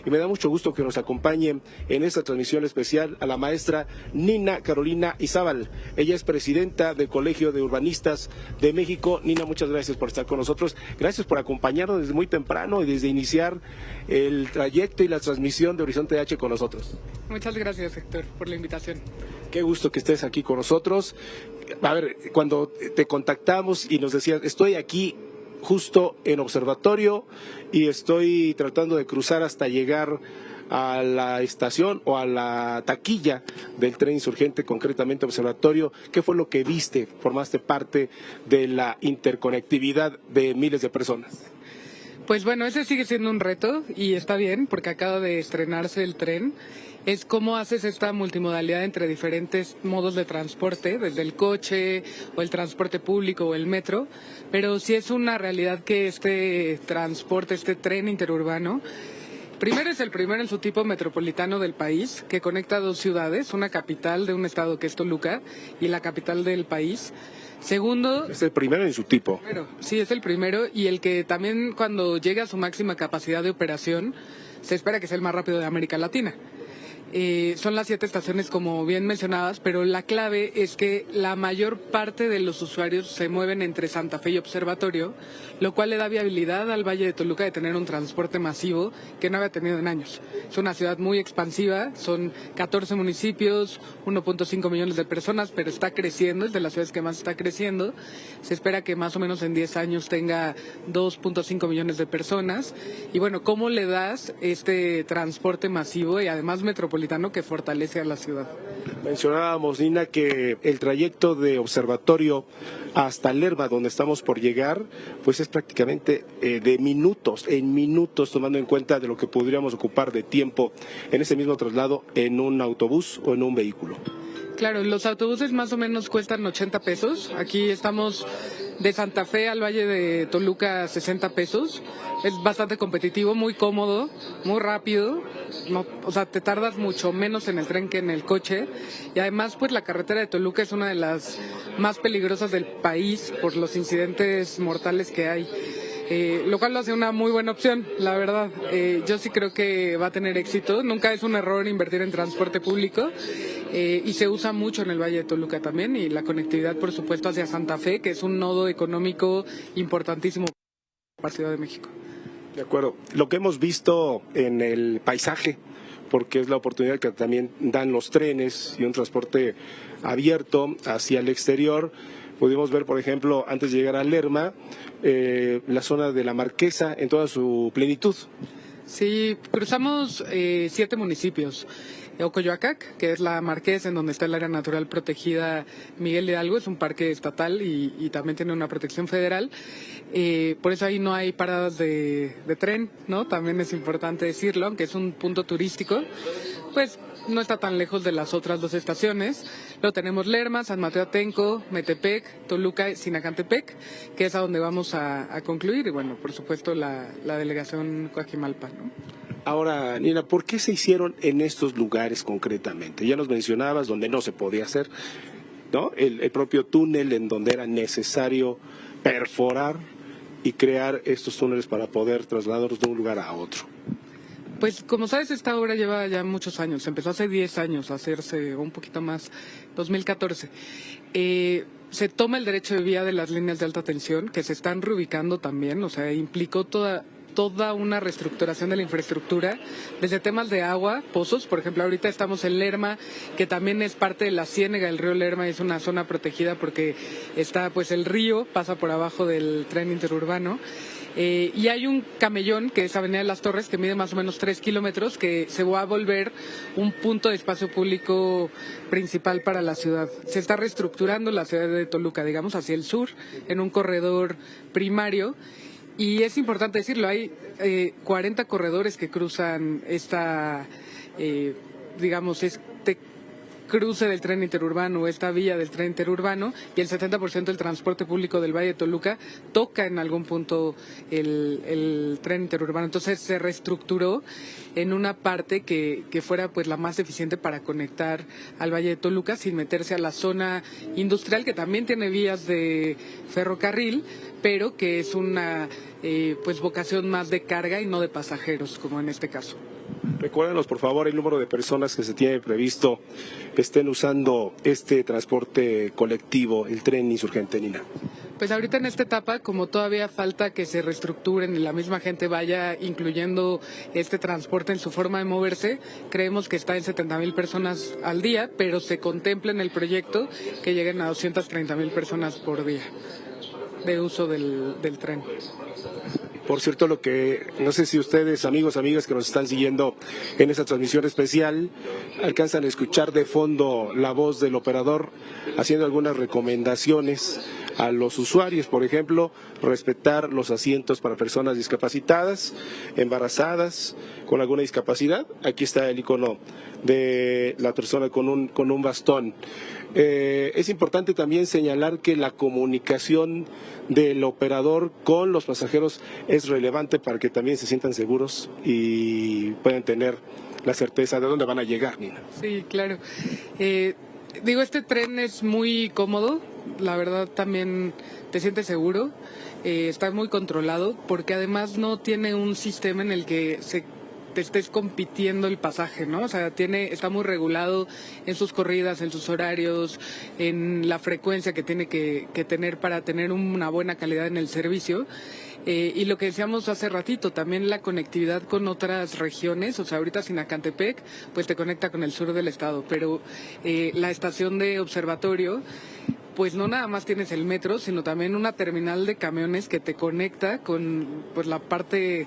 y me da mucho gusto que nos acompañe en esta transmisión especial a la maestra Nina Carolina Izábal. Ella es presidenta del Colegio de Urbanistas de México. Nina, muchas gracias por estar con nosotros. Gracias por acompañarnos desde muy temprano y desde iniciar el trayecto y la transmisión de Horizonte H con nosotros. Muchas gracias, Héctor, por la invitación. Qué gusto que estés aquí con nosotros. A ver, cuando te contactamos y nos decías, estoy aquí justo en observatorio y estoy tratando de cruzar hasta llegar a la estación o a la taquilla del tren insurgente, concretamente observatorio, ¿qué fue lo que viste? Formaste parte de la interconectividad de miles de personas. Pues bueno, ese sigue siendo un reto y está bien porque acaba de estrenarse el tren. Es cómo haces esta multimodalidad entre diferentes modos de transporte, desde el coche o el transporte público o el metro, pero sí es una realidad que este transporte, este tren interurbano, primero es el primero en su tipo metropolitano del país, que conecta dos ciudades, una capital de un estado que es Toluca y la capital del país. Segundo, es el primero en su tipo. Sí, es el primero y el que también cuando llega a su máxima capacidad de operación se espera que sea el más rápido de América Latina. Son las 7 estaciones como bien mencionabas, pero la clave es que la mayor parte de los usuarios se mueven entre Santa Fe y Observatorio, lo cual le da viabilidad al Valle de Toluca de tener un transporte masivo que no había tenido en años. Es una ciudad muy expansiva, son 14 municipios, 1.5 millones de personas, pero está creciendo, es de las ciudades que más está creciendo. Se espera que más o menos en 10 años tenga 2.5 millones de personas. Y bueno, ¿cómo le das este transporte masivo y además metropolitano que fortalece a la ciudad? Mencionábamos, Nina, que el trayecto de Observatorio hasta Lerma, donde estamos por llegar, pues es prácticamente de minutos, en minutos, tomando en cuenta de lo que podríamos ocupar de tiempo en ese mismo traslado en un autobús o en un vehículo. Claro, los autobuses más o menos cuestan 80 pesos. Aquí estamos de Santa Fe al Valle de Toluca 60 pesos. Es bastante competitivo, muy cómodo, muy rápido. No, o sea, te tardas mucho menos en el tren que en el coche. Y además, pues la carretera de Toluca es una de las más peligrosas del país por los incidentes mortales que hay. Lo cual lo hace una muy buena opción, la verdad. Yo sí creo que va a tener éxito. Nunca es un error invertir en transporte público y se usa mucho en el Valle de Toluca también, y la conectividad, por supuesto, hacia Santa Fe, que es un nodo económico importantísimo para la Ciudad de México. De acuerdo. Lo que hemos visto en el paisaje, porque es la oportunidad que también dan los trenes y un transporte abierto hacia el exterior. Pudimos ver, por ejemplo, antes de llegar a Lerma, la zona de la Marquesa en toda su plenitud. Sí, cruzamos 7 municipios. Ocoyoacac, que es la Marquesa, en donde está el área natural protegida Miguel Hidalgo, es un parque estatal y también tiene una protección federal. Por eso ahí no hay paradas de tren, ¿no? También es importante decirlo, aunque es un punto turístico, pues no está tan lejos de las otras 2 estaciones. Luego tenemos Lerma, San Mateo Atenco, Metepec, Toluca y Sinacantepec, que es a donde vamos a concluir, y bueno, por supuesto la delegación Coajimalpa, ¿no? Ahora, Nina, ¿por qué se hicieron en estos lugares concretamente? Ya nos mencionabas donde no se podía hacer, ¿no? El propio túnel en donde era necesario perforar y crear estos túneles para poder trasladarnos de un lugar a otro. Pues como sabes, esta obra lleva ya muchos años, empezó hace 10 años a hacerse, un poquito más, 2014. Se toma el derecho de vía de las líneas de alta tensión, que se están reubicando también, o sea, implicó toda una reestructuración de la infraestructura, desde temas de agua, pozos. Por ejemplo, ahorita estamos en Lerma, que también es parte de la ciénega del río Lerma, es una zona protegida porque está, pues el río pasa por abajo del tren interurbano. Y hay un camellón, que es Avenida de las Torres, que mide más o menos 3 kilómetros, que se va a volver un punto de espacio público principal para la ciudad. Se está reestructurando la ciudad de Toluca, digamos, hacia el sur, en un corredor primario. Y es importante decirlo, hay 40 corredores que cruzan esta, digamos, este cruce del tren interurbano, esta vía del tren interurbano, y el 70% del transporte público del Valle de Toluca toca en algún punto el tren interurbano. Entonces se reestructuró en una parte que fuera pues la más eficiente para conectar al Valle de Toluca sin meterse a la zona industrial, que también tiene vías de ferrocarril, pero que es una pues vocación más de carga y no de pasajeros, como en este caso. Recuérdenos, por favor, el número de personas que se tiene previsto que estén usando este transporte colectivo, el tren insurgente, Nina. Pues ahorita en esta etapa, como todavía falta que se reestructuren y la misma gente vaya incluyendo este transporte en su forma de moverse, creemos que está en 70,000 personas al día, pero se contempla en el proyecto que lleguen a 230,000 personas por día de uso del tren. Por cierto, no sé si ustedes, amigos, amigas que nos están siguiendo en esta transmisión especial, alcanzan a escuchar de fondo la voz del operador haciendo algunas recomendaciones a los usuarios, por ejemplo, respetar los asientos para personas discapacitadas, embarazadas, con alguna discapacidad. Aquí está el icono de la persona con un bastón. Es importante también señalar que la comunicación del operador con los pasajeros es relevante para que también se sientan seguros y puedan tener la certeza de dónde van a llegar, Nina. Sí, claro. Este tren es muy cómodo, la verdad también te sientes seguro, está muy controlado porque además no tiene un sistema en el que te estés compitiendo el pasaje, ¿no? O sea, está muy regulado en sus corridas, en sus horarios, en la frecuencia que tiene que tener para tener una buena calidad en el servicio. Y lo que decíamos hace ratito, también la conectividad con otras regiones, o sea, ahorita Sinacantepec, pues te conecta con el sur del estado, pero la estación de observatorio, pues no nada más tienes el metro, sino también una terminal de camiones que te conecta con pues la parte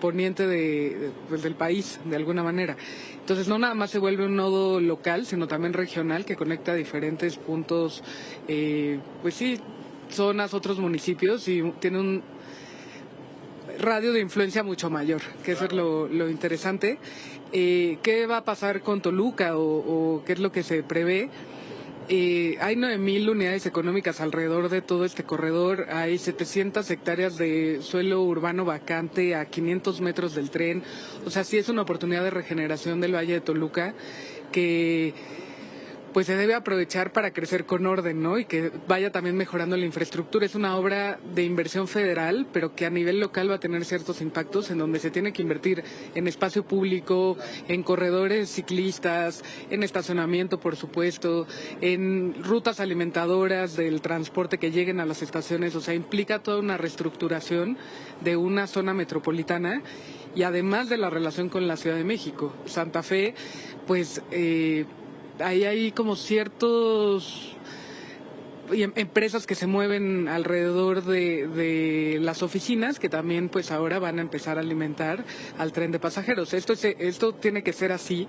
poniente del país, de alguna manera. Entonces no nada más se vuelve un nodo local, sino también regional que conecta diferentes puntos, pues sí, zonas, otros municipios, y tiene un radio de influencia mucho mayor, que eso es lo interesante. ¿Qué va a pasar con Toluca o qué es lo que se prevé? Hay 9,000 unidades económicas alrededor de todo este corredor, hay 700 hectáreas de suelo urbano vacante a 500 metros del tren, o sea, sí es una oportunidad de regeneración del Valle de Toluca que pues se debe aprovechar para crecer con orden, ¿no? Y que vaya también mejorando la infraestructura. Es una obra de inversión federal, pero que a nivel local va a tener ciertos impactos en donde se tiene que invertir en espacio público, en corredores ciclistas, en estacionamiento, por supuesto, en rutas alimentadoras del transporte que lleguen a las estaciones. O sea, implica toda una reestructuración de una zona metropolitana y además de la relación con la Ciudad de México. Santa Fe, pues ahí hay como ciertos empresas que se mueven alrededor de las oficinas que también pues ahora van a empezar a alimentar al tren de pasajeros. Esto tiene que ser así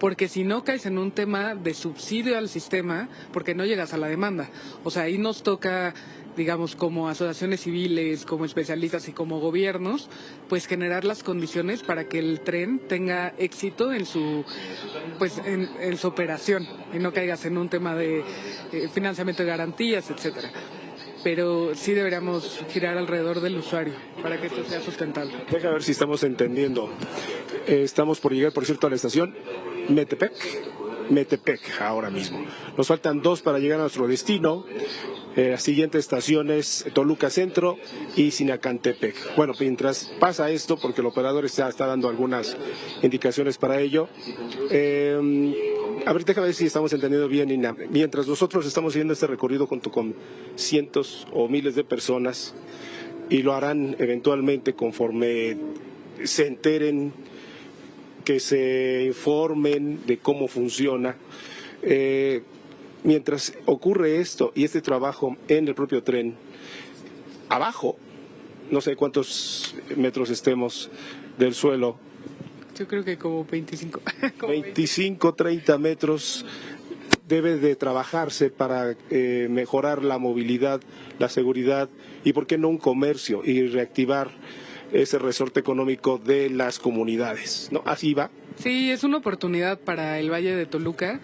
porque si no caes en un tema de subsidio al sistema porque no llegas a la demanda. O sea, ahí nos toca, digamos, como asociaciones civiles, como especialistas y como gobiernos, pues generar las condiciones para que el tren tenga éxito en su operación y no caigas en un tema de financiamiento de garantías, etcétera. Pero sí deberíamos girar alrededor del usuario para que esto sea sustentable. Deja ver si estamos entendiendo. Estamos por llegar, por cierto, a la estación Metepec ahora mismo. Nos faltan 2 para llegar a nuestro destino. Las siguientes estaciones, Toluca Centro y Sinacantepec. Bueno, mientras pasa esto, porque el operador está dando algunas indicaciones para ello, a ver, déjame ver si estamos entendiendo bien, Nina. Mientras nosotros estamos haciendo este recorrido junto con cientos o miles de personas, y lo harán eventualmente conforme se enteren, que se informen de cómo funciona, mientras ocurre esto y este trabajo en el propio tren, abajo, no sé cuántos metros estemos del suelo. Yo creo que como 25. 25, 30 metros debe de trabajarse para mejorar la movilidad, la seguridad y, ¿por qué no, un comercio y reactivar ese resorte económico de las comunidades, ¿no? Así va. Sí, es una oportunidad para el Valle de Toluca.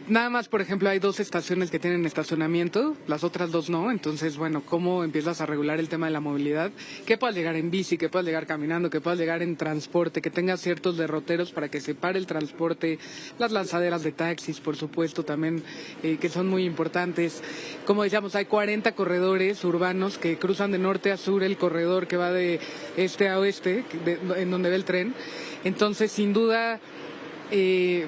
Nada más, por ejemplo, hay 2 estaciones que tienen estacionamiento, las otras 2 no. Entonces, bueno, ¿cómo empiezas a regular el tema de la movilidad? Que puedas llegar en bici, que puedas llegar caminando, que puedas llegar en transporte, que tengas ciertos derroteros para que se pare el transporte, las lanzaderas de taxis, por supuesto, también, que son muy importantes. Como decíamos, hay 40 corredores urbanos que cruzan de norte a sur el corredor que va de este a oeste, en donde ve el tren. Entonces, sin duda,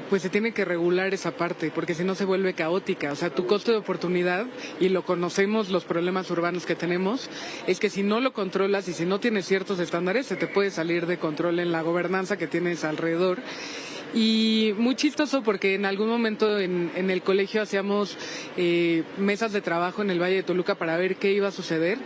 pues se tiene que regular esa parte, porque si no se vuelve caótica. O sea, tu costo de oportunidad, y lo conocemos los problemas urbanos que tenemos, es que si no lo controlas y si no tienes ciertos estándares, se te puede salir de control en la gobernanza que tienes alrededor. Y muy chistoso porque en algún momento en el colegio hacíamos mesas de trabajo en el Valle de Toluca para ver qué iba a suceder.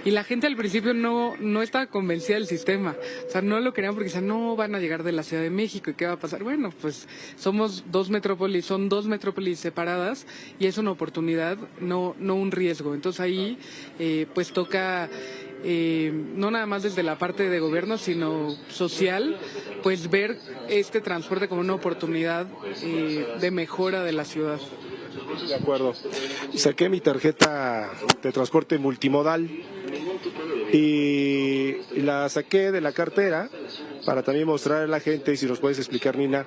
Y la gente al principio no estaba convencida del sistema. O sea, no lo querían porque decían, no, van a llegar de la Ciudad de México, ¿y qué va a pasar? Bueno, pues son 2 metrópolis separadas y es una oportunidad, no un riesgo. Entonces ahí, pues toca, no nada más desde la parte de gobierno, sino social, pues ver este transporte como una oportunidad de mejora de la ciudad. De acuerdo. Saqué mi tarjeta de transporte multimodal y la saqué de la cartera para también mostrar a la gente, y si nos puedes explicar, Nina,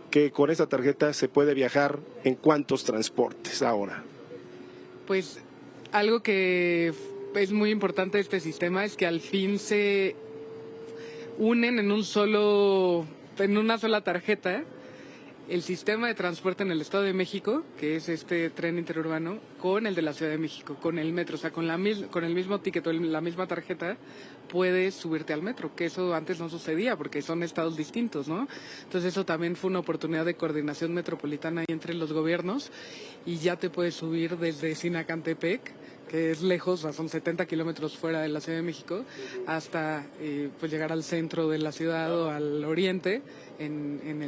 que con esa tarjeta se puede viajar en cuántos transportes ahora. Pues algo que es muy importante de este sistema es que al fin se unen en una sola tarjeta el sistema de transporte en el Estado de México, que es este tren interurbano, con el de la Ciudad de México, con el metro. O sea, con el mismo ticket o la misma tarjeta puedes subirte al metro, que eso antes no sucedía porque son estados distintos, ¿no? Entonces eso también fue una oportunidad de coordinación metropolitana ahí entre los gobiernos, y ya te puedes subir desde Sinacantepec, que es lejos, o sea, son 70 kilómetros fuera de la Ciudad de México, hasta pues llegar al centro de la ciudad o al oriente en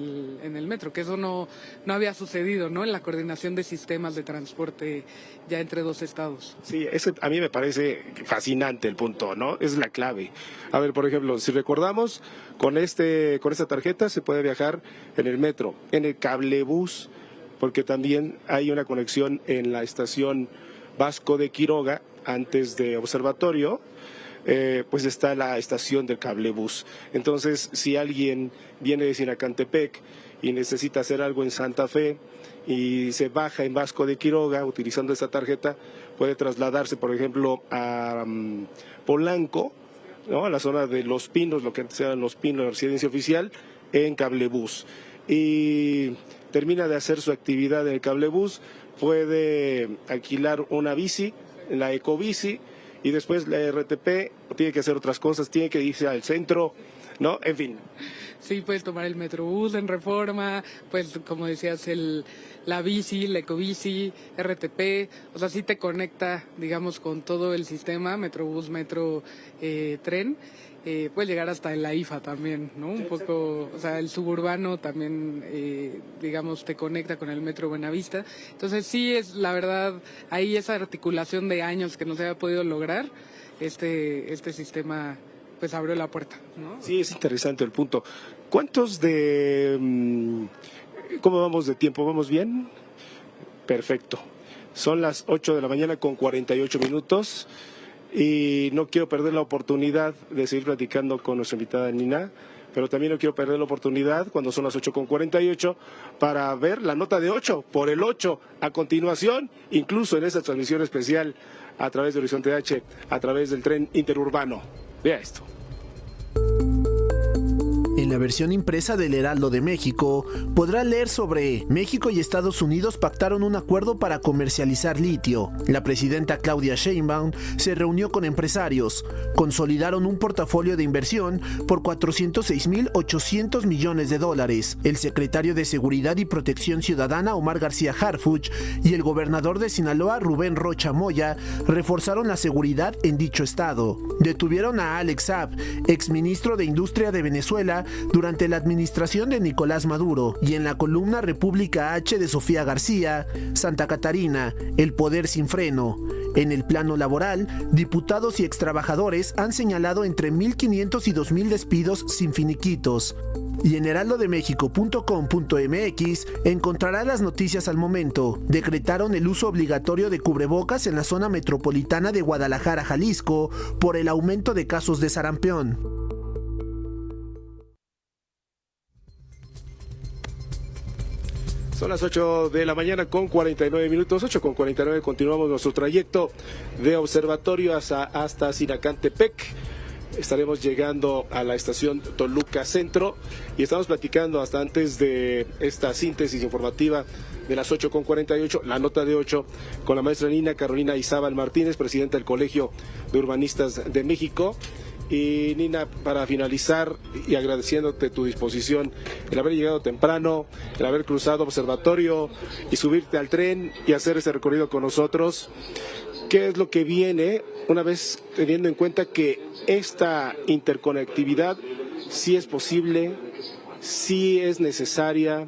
el metro, que eso no había sucedido, ¿no? En la coordinación de sistemas de transporte ya entre 2 estados. Sí, a mí me parece fascinante el punto, ¿no? Es la clave. A ver, por ejemplo, si recordamos, con esta tarjeta se puede viajar en el metro, en el cablebús, porque también hay una conexión en la estación Vasco de Quiroga, antes de Observatorio, pues está la estación del cablebús. Entonces, si alguien viene de Sinacantepec y necesita hacer algo en Santa Fe y se baja en Vasco de Quiroga utilizando esta tarjeta, puede trasladarse, por ejemplo, a Polanco, ¿no? A la zona de Los Pinos, lo que antes eran Los Pinos, la residencia oficial, en cablebús. Y termina de hacer su actividad en el cablebús, puede alquilar una bici, la ecobici, y después la RTP tiene que hacer otras cosas, tiene que irse al centro, ¿no? En fin. Sí, puedes tomar el Metrobús en Reforma, pues como decías, la bici, la ecobici, RTP, o sea, sí te conecta, digamos, con todo el sistema, Metrobús, metro, tren. Puede llegar hasta la IFA también, ¿no? Un poco, o sea, el suburbano también, digamos, te conecta con el Metro Buenavista. Entonces sí es, la verdad, ahí esa articulación de años que no se había podido lograr, este sistema pues abrió la puerta, ¿no? Sí, es interesante el punto. ¿Cuántos cómo vamos de tiempo? ¿Vamos bien? Perfecto. Son las 8 de la mañana con 48 minutos. Y no quiero perder la oportunidad de seguir platicando con nuestra invitada Nina, pero también no quiero perder la oportunidad cuando son las 8:48 para ver la nota de 8 por el 8 a continuación, incluso en esta transmisión especial a través de Horizonte H, a través del tren interurbano. Vea esto. En la versión impresa del Heraldo de México, podrá leer sobre México y Estados Unidos pactaron un acuerdo para comercializar litio. La presidenta Claudia Sheinbaum se reunió con empresarios. Consolidaron un portafolio de inversión por $406,800 millones. El secretario de Seguridad y Protección Ciudadana, Omar García Harfuch, y el gobernador de Sinaloa, Rubén Rocha Moya, reforzaron la seguridad en dicho estado. Detuvieron a Alex Saab, exministro de Industria de Venezuela, durante la administración de Nicolás Maduro. Y en la columna República H de Sofía García, Santa Catarina, el poder sin freno. En el plano laboral, diputados y extrabajadores han señalado entre 1,500 y 2,000 despidos sin finiquitos. Y en heraldodemexico.com.mx encontrará las noticias al momento. Decretaron el uso obligatorio de cubrebocas en la zona metropolitana de Guadalajara, Jalisco, por el aumento de casos de sarampión. Son las 8 de la mañana con 49 minutos, 8:49, continuamos nuestro trayecto de observatorio hasta Sinacantepec. Estaremos llegando a la estación Toluca Centro y estamos platicando hasta antes de esta síntesis informativa de las 8:48, la nota de 8, con la maestra Carolina Izábal Martínez, presidenta del Colegio de Urbanistas de México. Y Nina, para finalizar y agradeciéndote tu disposición, el haber llegado temprano, el haber cruzado observatorio y subirte al tren y hacer ese recorrido con nosotros, ¿qué es lo que viene una vez teniendo en cuenta que esta interconectividad sí es posible, sí es necesaria,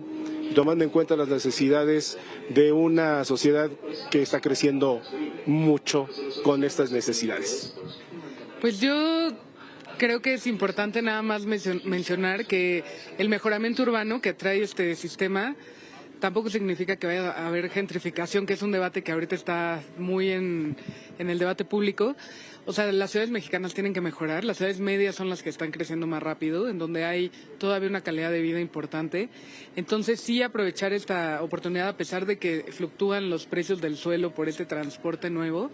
tomando en cuenta las necesidades de una sociedad que está creciendo mucho con estas necesidades? Pues yo creo que es importante nada más mencionar que el mejoramiento urbano que trae este sistema tampoco significa que vaya a haber gentrificación, que es un debate que ahorita está muy en el debate público. O sea, las ciudades mexicanas tienen que mejorar, las ciudades medias son las que están creciendo más rápido, en donde hay todavía una calidad de vida importante. Entonces sí aprovechar esta oportunidad, a pesar de que fluctúan los precios del suelo por este transporte nuevo,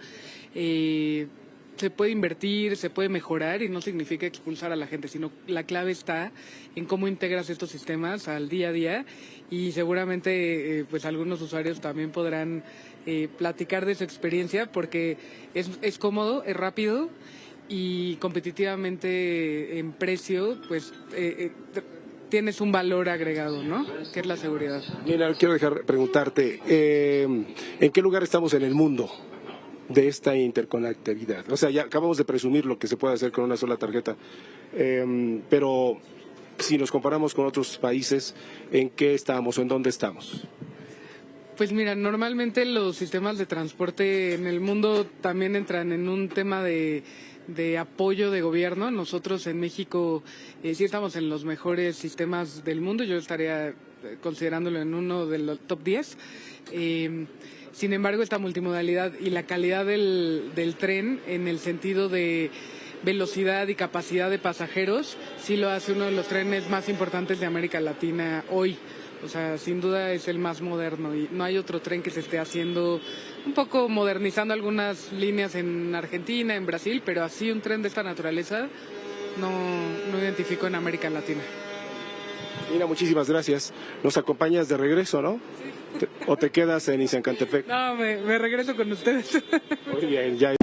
se puede invertir, se puede mejorar y no significa expulsar a la gente, sino la clave está en cómo integras estos sistemas al día a día y seguramente pues algunos usuarios también podrán platicar de su experiencia porque es cómodo, es rápido y competitivamente en precio pues tienes un valor agregado, ¿no? Que es la seguridad. Nina, quiero preguntarte, ¿en qué lugar estamos en el mundo de esta interconectividad? O sea, ya acabamos de presumir lo que se puede hacer con una sola tarjeta, pero si nos comparamos con otros países, ¿en qué estamos o en dónde estamos? Pues mira, normalmente los sistemas de transporte en el mundo también entran en un tema de apoyo de gobierno. Nosotros en México sí estamos en los mejores sistemas del mundo, yo estaría considerándolo en uno de los top 10. Sin embargo, esta multimodalidad y la calidad del tren en el sentido de velocidad y capacidad de pasajeros sí lo hace uno de los trenes más importantes de América Latina hoy. O sea, sin duda es el más moderno y no hay otro tren que se esté haciendo, un poco modernizando algunas líneas en Argentina, en Brasil, pero así un tren de esta naturaleza no identifico en América Latina. Mira, muchísimas gracias. Nos acompañas de regreso, ¿no? Sí. ¿O te quedas en Sinacantepec? No, me regreso con ustedes. Muy bien, ya.